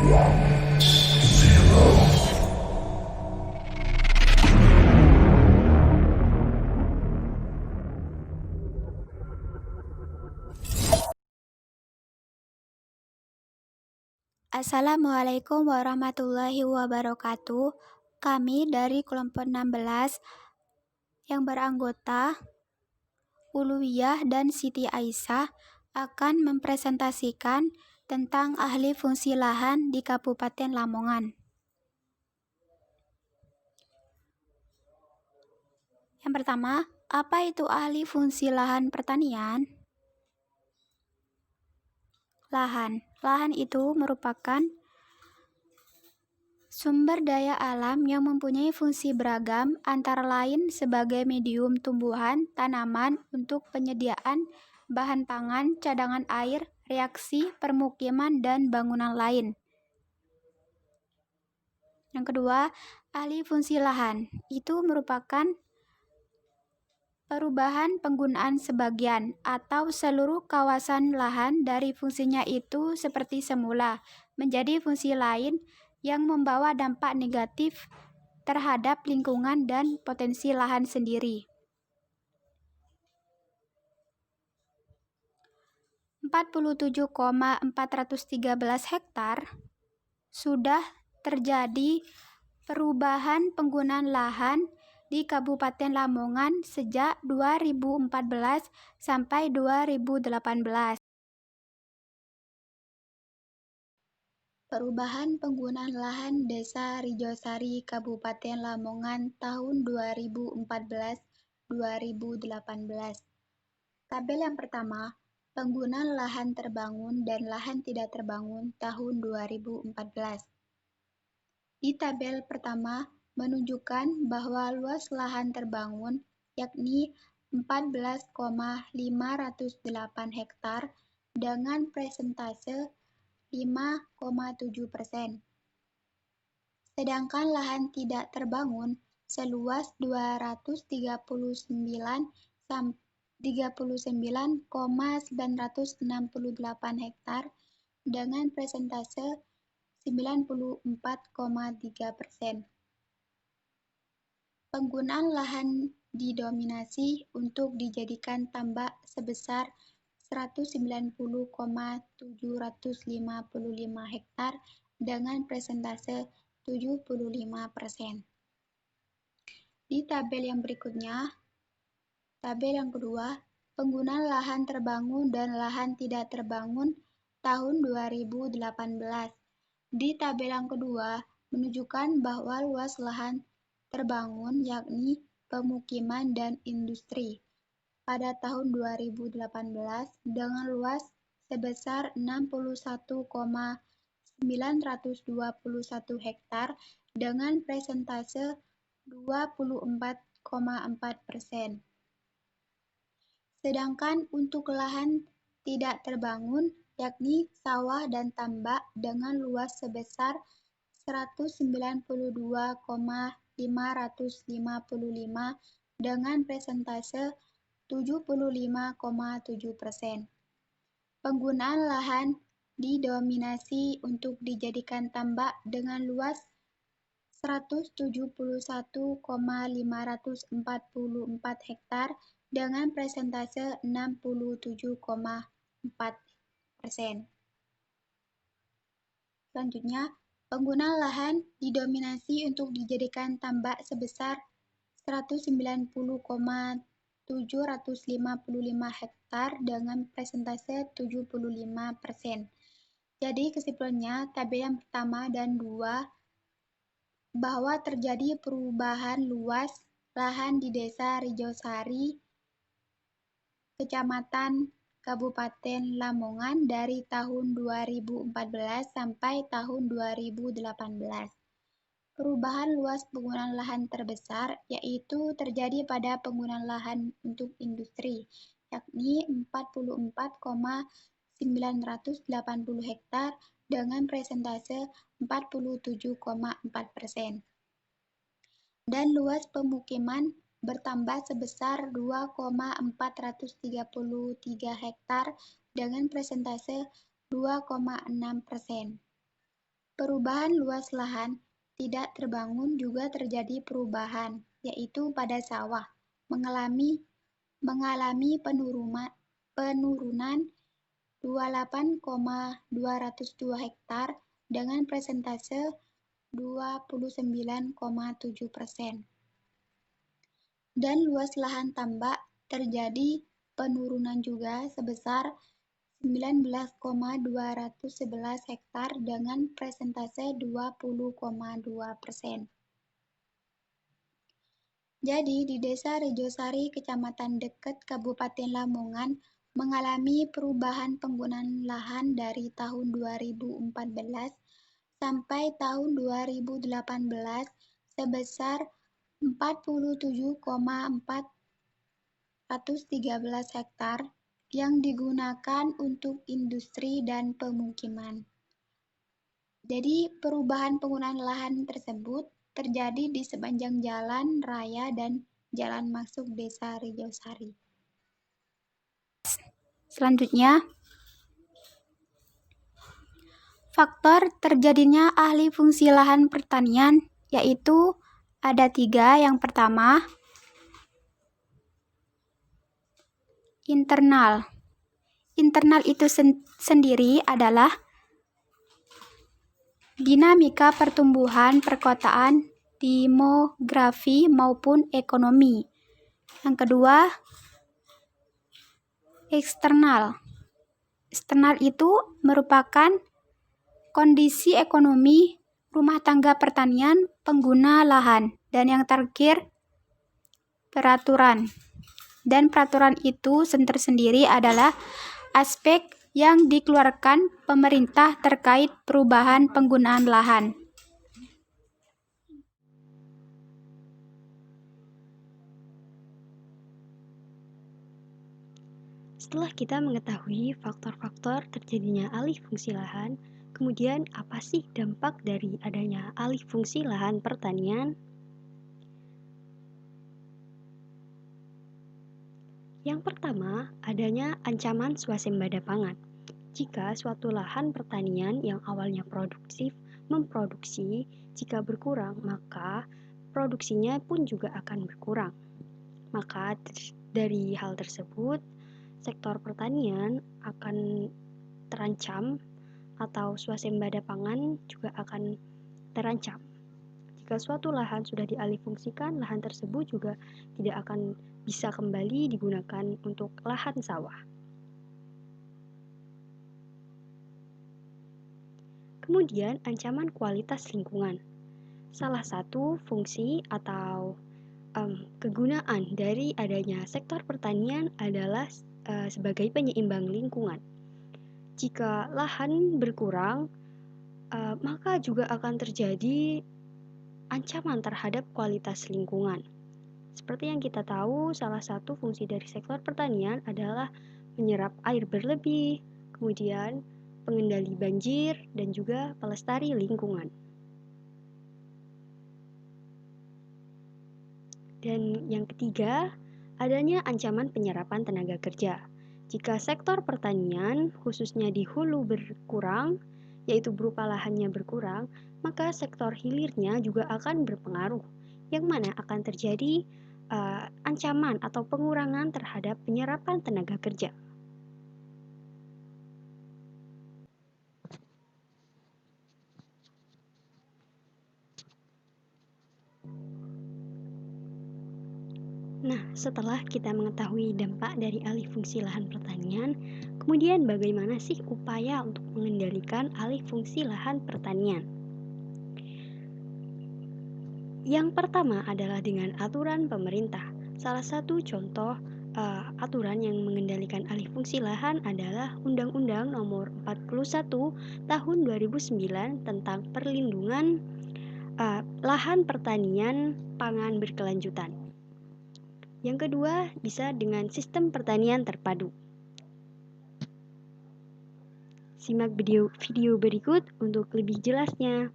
Assalamualaikum warahmatullahi wabarakatuh. Kami dari kelompok 16 yang beranggota Uluwiyah dan Siti Aisyah akan mempresentasikan tentang ahli fungsi lahan di Kabupaten Lamongan. Yang pertama, apa itu ahli fungsi lahan pertanian? Lahan itu merupakan sumber daya alam yang mempunyai fungsi beragam, antara lain sebagai medium tumbuhan, tanaman untuk penyediaan bahan pangan, cadangan air, reaksi, permukiman, dan bangunan lain. Yang kedua, ahli fungsi lahan itu merupakan perubahan penggunaan sebagian atau seluruh kawasan lahan dari fungsinya itu seperti semula menjadi fungsi lain yang membawa dampak negatif terhadap lingkungan dan potensi lahan sendiri. 47,413 hektar sudah terjadi perubahan penggunaan lahan di Kabupaten Lamongan sejak 2014 sampai 2018. Perubahan penggunaan lahan Desa Rijosari Kabupaten Lamongan tahun 2014-2018. Tabel yang pertama, penggunaan lahan terbangun dan lahan tidak terbangun tahun 2014. Di tabel pertama menunjukkan bahwa luas lahan terbangun yakni 14,508 hektar dengan persentase 5,7%. Sedangkan lahan tidak terbangun seluas 239,968 hektar dengan persentase 94,3%. Penggunaan lahan didominasi untuk dijadikan tambak sebesar 190,755 hektar dengan persentase 75%. Di tabel yang berikutnya, tabel yang kedua, penggunaan lahan terbangun dan lahan tidak terbangun tahun 2018. Di tabel yang kedua, menunjukkan bahwa luas lahan terbangun yakni pemukiman dan industri pada tahun 2018 dengan luas sebesar 61,921 hektar dengan persentase 24,4%. Sedangkan untuk lahan tidak terbangun yakni sawah dan tambak dengan luas sebesar 192,555 dengan persentase 75,7%. Penggunaan lahan didominasi untuk dijadikan tambak dengan luas 171,544 hektar dengan persentase 67,4%. Selanjutnya, penggunaan lahan didominasi untuk dijadikan tambak sebesar 190,755 hektar dengan persentase 75%. Jadi kesimpulannya, tabel yang pertama dan 2 bahwa terjadi perubahan luas lahan di Desa Rijosari, Kecamatan Kabupaten Lamongan dari tahun 2014 sampai tahun 2018. Perubahan luas penggunaan lahan terbesar yaitu terjadi pada penggunaan lahan untuk industri, yakni 44,980 hektar dengan persentase 47,4%. Dan luas pemukiman bertambah sebesar 2,433 hektar dengan persentase 2,6%. perubahan luas lahan tidak terbangun juga terjadi perubahan, yaitu pada sawah, mengalami penurunan 28,202 hektar dengan persentase 29,7%. Dan luas lahan tambak terjadi penurunan juga sebesar 19,211 hektar dengan persentase 20,2%. Jadi, di Desa Rejosari, Kecamatan Deket, Kabupaten Lamongan, mengalami perubahan penggunaan lahan dari tahun 2014 sampai tahun 2018 sebesar 47,413 hektar yang digunakan untuk industri dan pemukiman. Jadi, perubahan penggunaan lahan tersebut terjadi di sepanjang jalan raya dan jalan masuk Desa Rejosari. Selanjutnya, faktor terjadinya alih fungsi lahan pertanian yaitu ada 3. Yang pertama, internal. Internal itu sendiri adalah dinamika pertumbuhan perkotaan, demografi maupun ekonomi. Yang kedua, eksternal. Eksternal itu merupakan kondisi ekonomi rumah tangga pertanian pengguna lahan. Dan yang terakhir, peraturan. Dan peraturan itu tersendiri adalah aspek yang dikeluarkan pemerintah terkait perubahan penggunaan lahan. Setelah kita mengetahui faktor-faktor terjadinya alih fungsi lahan, kemudian apa sih dampak dari adanya alih fungsi lahan pertanian? Yang pertama, adanya ancaman swasembada pangan. Jika suatu lahan pertanian yang awalnya produktif memproduksi, jika berkurang, maka produksinya pun juga akan berkurang. Maka dari hal tersebut, sektor pertanian akan terancam atau swasembada pangan juga akan terancam. Jika suatu lahan sudah dialihfungsikan, lahan tersebut juga tidak akan bisa kembali digunakan untuk lahan sawah. Kemudian, ancaman kualitas lingkungan. Salah satu fungsi atau kegunaan dari adanya sektor pertanian adalah sebagai penyeimbang lingkungan. Jika lahan berkurang, maka juga akan terjadi ancaman terhadap kualitas lingkungan. Seperti yang kita tahu, salah satu fungsi dari sektor pertanian adalah menyerap air berlebih, kemudian pengendali banjir, dan juga pelestari lingkungan. Dan yang ketiga, adanya ancaman penyerapan tenaga kerja. Jika sektor pertanian, khususnya di hulu berkurang, yaitu berupa lahannya berkurang, maka sektor hilirnya juga akan berpengaruh, yang mana akan terjadi ancaman atau pengurangan terhadap penyerapan tenaga kerja. Nah, setelah kita mengetahui dampak dari alih fungsi lahan pertanian, kemudian bagaimana sih upaya untuk mengendalikan alih fungsi lahan pertanian? Yang pertama adalah dengan aturan pemerintah. Salah satu contoh aturan yang mengendalikan alih fungsi lahan adalah Undang-Undang Nomor 41 Tahun 2009 tentang perlindungan lahan pertanian pangan berkelanjutan. Yang kedua, bisa dengan sistem pertanian terpadu. Simak video berikut untuk lebih jelasnya.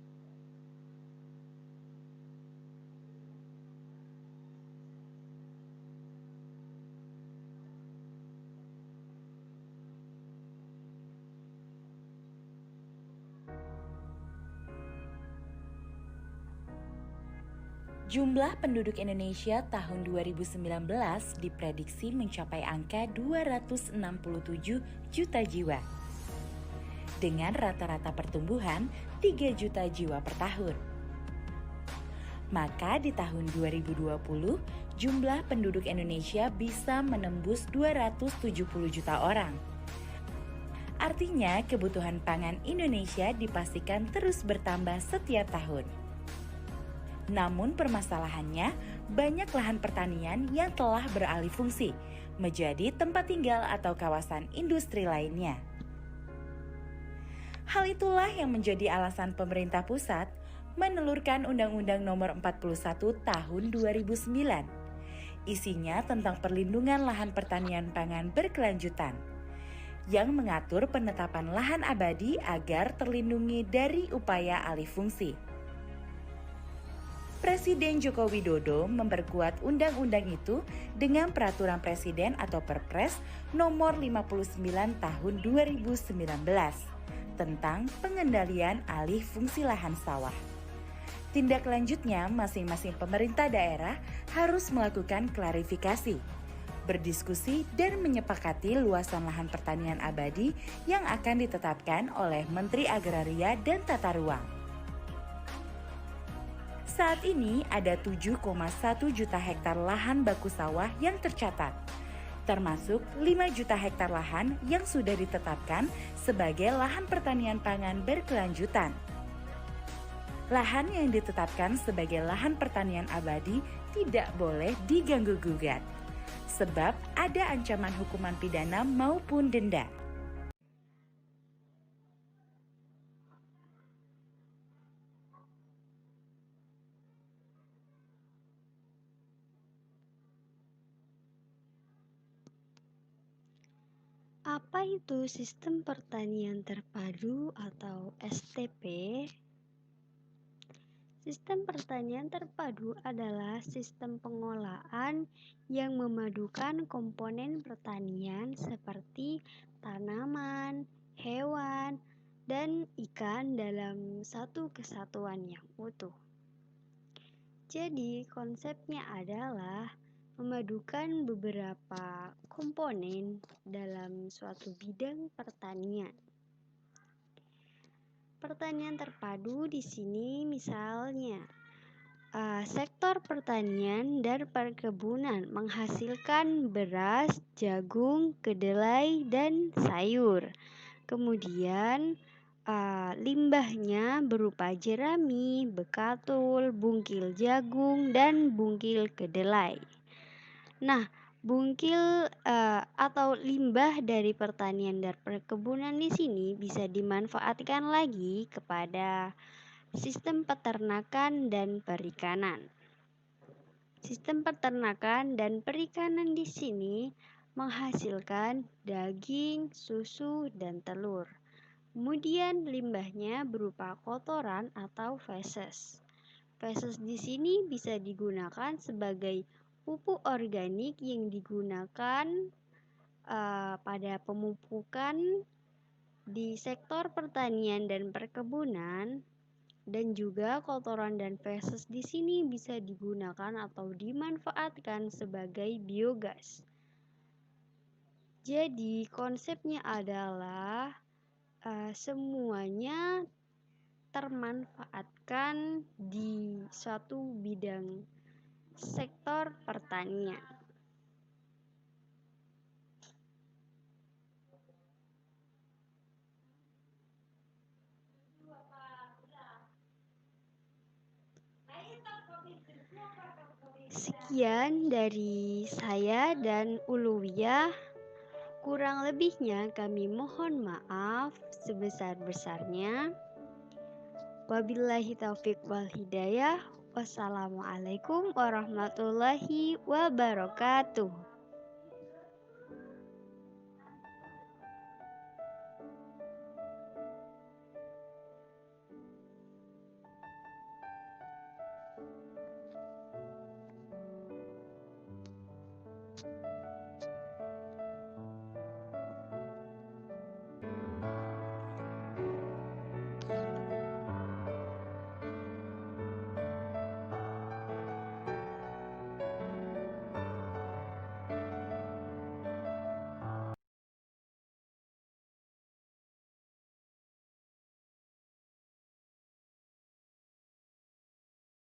Jumlah penduduk Indonesia tahun 2019 diprediksi mencapai angka 267 juta jiwa. Dengan rata-rata pertumbuhan 3 juta jiwa per tahun. Maka di tahun 2020, jumlah penduduk Indonesia bisa menembus 270 juta orang. Artinya, kebutuhan pangan Indonesia dipastikan terus bertambah setiap tahun. Namun permasalahannya, banyak lahan pertanian yang telah beralih fungsi menjadi tempat tinggal atau kawasan industri lainnya. Hal itulah yang menjadi alasan pemerintah pusat menelurkan Undang-Undang Nomor 41 Tahun 2009. Isinya tentang perlindungan lahan pertanian pangan berkelanjutan, yang mengatur penetapan lahan abadi agar terlindungi dari upaya alih fungsi. Presiden Joko Widodo memperkuat undang-undang itu dengan Peraturan Presiden atau Perpres Nomor 59 Tahun 2019 tentang pengendalian alih fungsi lahan sawah. Tindak lanjutnya, masing-masing pemerintah daerah harus melakukan klarifikasi, berdiskusi dan menyepakati luasan lahan pertanian abadi yang akan ditetapkan oleh Menteri Agraria dan Tata Ruang. Saat ini ada 7,1 juta hektar lahan baku sawah yang tercatat, termasuk 5 juta hektar lahan yang sudah ditetapkan sebagai lahan pertanian pangan berkelanjutan. Lahan yang ditetapkan sebagai lahan pertanian abadi tidak boleh diganggu-gugat, sebab ada ancaman hukuman pidana maupun denda. Apa itu sistem pertanian terpadu atau STP? Sistem pertanian terpadu adalah sistem pengolahan yang memadukan komponen pertanian seperti tanaman, hewan, dan ikan dalam satu kesatuan yang utuh. Jadi, konsepnya adalah memadukan beberapa komponen dalam suatu bidang pertanian. Pertanian terpadu di sini misalnya sektor pertanian dan perkebunan menghasilkan beras, jagung, kedelai, dan sayur. Kemudian limbahnya berupa jerami, bekatul, bungkil jagung, dan bungkil kedelai. Nah, bungkil atau limbah dari pertanian dan perkebunan di sini bisa dimanfaatkan lagi kepada sistem peternakan dan perikanan. Sistem peternakan dan perikanan di sini menghasilkan daging, susu, dan telur. Kemudian limbahnya berupa kotoran atau feses. Feses di sini bisa digunakan sebagai pupuk organik yang digunakan pada pemupukan di sektor pertanian dan perkebunan, dan juga kotoran dan feses di sini bisa digunakan atau dimanfaatkan sebagai biogas. Jadi konsepnya adalah semuanya termanfaatkan di suatu bidang sektor pertanian. Sekian dari saya dan Uluwiyah. Kurang lebihnya kami mohon maaf sebesar-besarnya. Wabillahi taufiq wal hidayah. Wassalamualaikum warahmatullahi wabarakatuh.